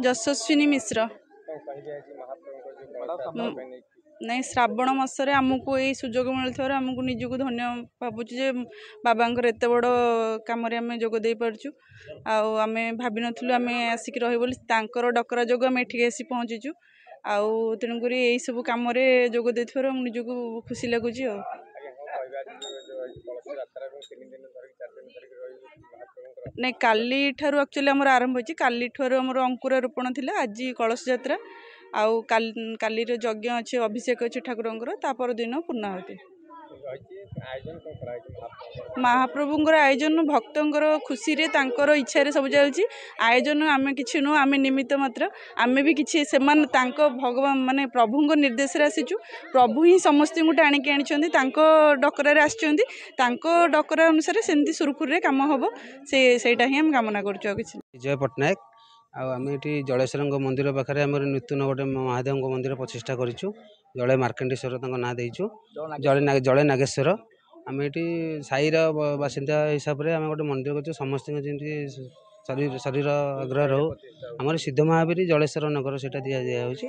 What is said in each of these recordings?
ଯଶସ୍ୱିନୀ ମିଶ୍ର। ନାଇଁ ଶ୍ରାବଣ ମାସରେ ଆମକୁ ଏଇ ସୁଯୋଗ ମିଳୁଥିବାରୁ ଆମକୁ ନିଜକୁ ଧନ୍ୟ ଭାବୁଛୁ ଯେ ବାବାଙ୍କର ଏତେ ବଡ଼ କାମରେ ଆମେ ଯୋଗ ଦେଇପାରୁଛୁ। ଆଉ ଆମେ ଭାବିନଥିଲୁ ଆମେ ଆସିକି ରହିବୁ ବୋଲି, ତାଙ୍କର ଡକରା ଯୋଗୁଁ ଆମେ ଏଠିକି ଆସି ପହଞ୍ଚିଛୁ। ଆଉ ତେଣୁକରି ଏଇସବୁ କାମରେ ଯୋଗ ଦେଇଥିବାରୁ ଆମକୁ ନିଜକୁ ଖୁସି ଲାଗୁଛି। ଆଉ ନାଇଁ କାଲିଠାରୁ ଆକ୍ଚୁଆଲି ଆମର ଆରମ୍ଭ ହେଇଛି, କାଲିଠାରୁ ଆମର ଅଙ୍କୁରାରୋପଣ ଥିଲା, ଆଜି କଳସ ଯାତ୍ରା, ଆଉ କାଲିର ଯଜ୍ଞ ଅଛି, ଅଭିଷେକ ଅଛି ଠାକୁରଙ୍କର, ତା ପରଦିନ ପୂର୍ଣ୍ଣାହୁତି। ମହାପ୍ରଭୁଙ୍କର ଆୟୋଜନ ଭକ୍ତଙ୍କର ଖୁସିରେ ତାଙ୍କର ଇଚ୍ଛାରେ ସବୁ ଚାଲିଛି। ଆୟୋଜନ ଆମେ କିଛି ନୁହଁ, ଆମେ ନିମିତ୍ତ ମାତ୍ର। ଆମେ ବି କିଛି ସେମାନେ ତାଙ୍କ ଭଗବାନ ମାନେ ପ୍ରଭୁଙ୍କ ନିର୍ଦ୍ଦେଶରେ ଆସିଛୁ। ପ୍ରଭୁ ହିଁ ସମସ୍ତଙ୍କୁ ଟାଣିକି ଆଣିଛନ୍ତି, ତାଙ୍କ ଡକରାରେ ଆସିଛନ୍ତି, ତାଙ୍କ ଡକରା ଅନୁସାରେ ସେମିତି ସୁରୁଖୁରୁରେ କାମ ହେବ, ସେଇଟା ହିଁ ଆମେ କାମନା କରୁଛୁ। ଆଉ କିଛି ବିଜୟ ପଟ୍ଟନାୟକ। ଆଉ ଆମେ ଏଠି ଜଳେଶ୍ୱରଙ୍କ ମନ୍ଦିର ପାଖରେ ଆମର ନୂତନ ଗୋଟେ ମହାଦେବଙ୍କ ମନ୍ଦିର ପ୍ରତିଷ୍ଠା କରିଛୁ। ଜଳେ ମାର୍କଣ୍ଡେଶ୍ୱର ତାଙ୍କ ନାଁ ଦେଇଛୁ, ଜଳେ ନାଗେଶ୍ୱର। ଆମେ ଏଠି ସାହିର ବାସିନ୍ଦା ହିସାବରେ ଆମେ ଗୋଟେ ମନ୍ଦିର କରିଛୁ, ସମସ୍ତଙ୍କ ଯେମିତି ଶରୀର ଆଗ୍ରହ ରହୁ। ଆମର ସିଦ୍ଧ ମହାବୀର ଜଳେଶ୍ୱର ନଗର ସେଇଟା ଦିଆଯାଉଛି।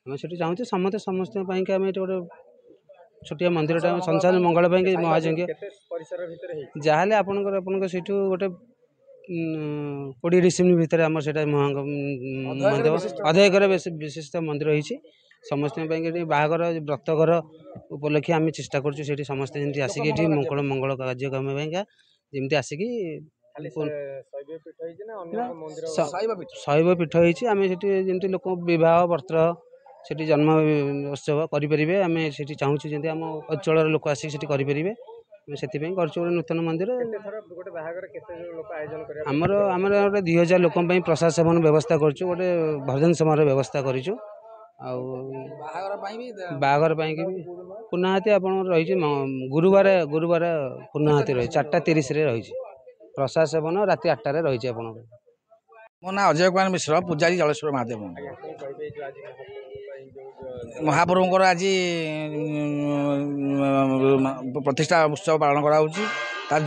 ଆମେ ସେଠି ଚାହୁଁଛୁ ସମସ୍ତଙ୍କ ପାଇଁକି ଆମେ ଏଠି ଗୋଟେ ଛୋଟିଆ ମନ୍ଦିରଟା ସଂସାର ମଙ୍ଗଳ ପାଇଁକି ମହାଯଜ୍ଞ ଯାହାହେଲେ ଆପଣଙ୍କ ସେଇଠୁ ଗୋଟେ 20 ଡିସିମିଲ୍ ଭିତରେ ଆମର ସେଇଟା ମହାଦେବ ଅଧିକରେ ବିଶିଷ୍ଟ ମନ୍ଦିର ହେଇଛି। ସମସ୍ତଙ୍କ ପାଇଁ ଏଠି ବାହାଘର ବ୍ରତଘର ଉପଲକ୍ଷେ ଆମେ ଚେଷ୍ଟା କରୁଛୁ ସେଠି ସମସ୍ତେ ଯେମିତି ଆସିକି ଏଠି ମଙ୍ଗଳ କାର୍ଯ୍ୟକ୍ରମ ପାଇଁକା ଯେମିତି ଆସିକି ଶୈବ ପୀଠ ହେଇଛି। ଆମେ ସେଠି ଯେମିତି ଲୋକ ବିବାହ ବର୍ତ୍ର ସେଠି ଜନ୍ମ ଉତ୍ସବ କରିପାରିବେ, ଆମେ ସେଠି ଚାହୁଁଛୁ ଯେମିତି ଆମ ଅଞ୍ଚଳର ଲୋକ ଆସିକି ସେଠି କରିପାରିବେ। ସେଥିପାଇଁ କରୁଛୁ ଗୋଟେ ନୂତନ ମନ୍ଦିର। ଆମର ଗୋଟେ 2000 ଲୋକଙ୍କ ପାଇଁ ପ୍ରସାଦ ସେବନ ବ୍ୟବସ୍ଥା କରୁଛୁ, ଗୋଟେ ଭଜନ ସମାରୋହ ବ୍ୟବସ୍ଥା କରିଛୁ। ଆଉ ବାହାଘର ପାଇଁକି ବି ପୂର୍ଣ୍ଣାହୁତି ଆପଣଙ୍କର ରହିଛି ଗୁରୁବାର ପୂର୍ଣ୍ଣାହୁତି ରହିଛି 4:30ରେ ରହିଛି। ପ୍ରସାଦ ସେବନ ରାତି 8ଟାରେ ରହିଛି ଆପଣଙ୍କର। ମୋ ନାଁ ଅଜୟ କୁମାର ମିଶ୍ର, ପୂଜାରୀ ଜଳେଶ୍ୱର ମହାଦେବ। ମହାପ୍ରଭୁଙ୍କର ଆଜି ପ୍ରତିଷ୍ଠା ଉତ୍ସବ ପାଳନ କରାହେଉଛି। ତାର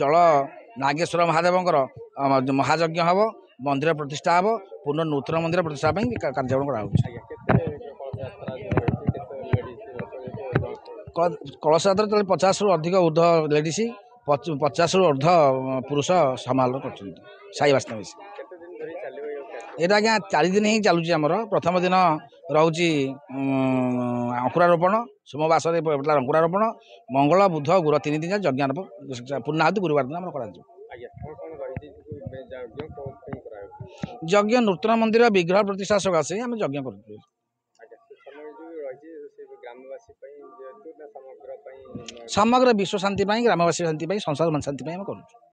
ଜଳ ନାଗେଶ୍ୱର ମହାଦେବଙ୍କର ମହାଯଜ୍ଞ ହେବ, ମନ୍ଦିର ପ୍ରତିଷ୍ଠା ହେବ, ପୁନଃ ନୂତନ ମନ୍ଦିର ପ୍ରତିଷ୍ଠା ପାଇଁ କାର୍ଯ୍ୟକ୍ରମ କରାହେଉଛି। କଳସ ଯାତ୍ରା 50ରୁ ଅଧିକ ଉର୍ଦ୍ଧ୍ୱ ଲେଡ଼ିସ୍, 50ରୁ ଉର୍ଦ୍ଧ୍ୱ ପୁରୁଷ ସମାଲୋଚନା କରୁଛନ୍ତି ସାହି ବାସିନ୍ଦା ମିଶି। ଏଇଟା ଆଜ୍ଞା 4 ଦିନ ହିଁ ଚାଲୁଛି। ଆମର ପ୍ରଥମ ଦିନ ରହୁଛି ଅଙ୍କୁରାରୋପଣ, ସୋମବାସରେ ଅଙ୍କୁରାରୋପଣ, ମଙ୍ଗଳ ବୁଧ ଗୁର 3 ଦିନ ଯଜ୍ଞ ଆରମ୍ଭ, ପୂର୍ଣ୍ଣାହୁତି ଗୁରୁବାର ଦିନ ଆମର କରାଯିବ। ଯଜ୍ଞ ନୂତନ ମନ୍ଦିର ବିଗ୍ରହ ପ୍ରତିଷ୍ଠା ସକାଶେ ଆମେ ଯଜ୍ଞ କରୁଛୁ। ସମଗ୍ର ବିଶ୍ୱ ଶାନ୍ତି ପାଇଁ, ଗ୍ରାମବାସୀ ଶାନ୍ତି ପାଇଁ, ସଂସାର ଶାନ୍ତି ପାଇଁ ଆମେ କରୁଛୁ।